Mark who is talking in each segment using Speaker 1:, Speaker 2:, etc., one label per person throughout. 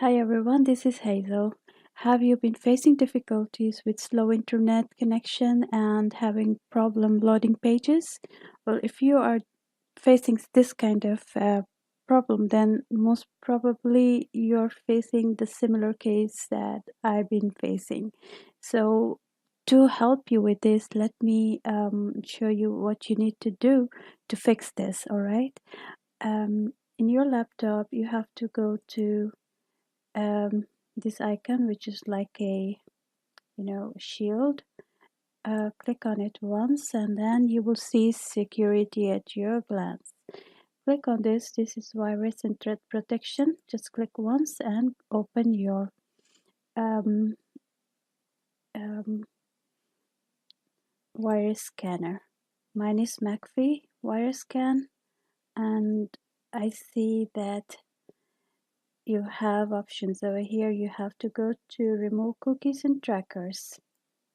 Speaker 1: Hi everyone, this is Hazel. Have you been facing difficulties with slow internet connection and having problem loading pages? Well, if you are facing this kind of problem, then most probably you're facing the similar case that I've been facing. So to help you with this, let me show you what you need to do to fix this, all right? In your laptop, you have to go to this icon, which is like a shield. Click on it once and then you will see security at your glance. Click on this. This is virus and threat protection. Just click once and open your um, um, virus scanner. Mine is McAfee virus scan, and I see that you have options over here. You have to go to remove cookies and trackers.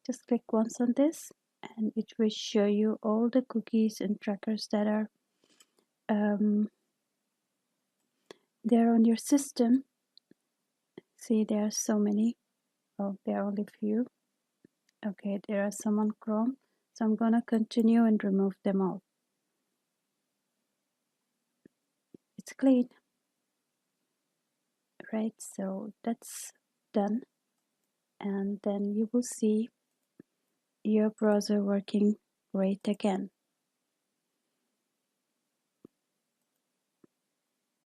Speaker 1: Just click once on this and it will show you all the cookies and trackers that are there on your system. See, there are so many. Oh, there are only few. Okay, there are some on Chrome. So I'm gonna continue and remove them all. It's clean. Right, so that's done. And then you will see your browser working great again.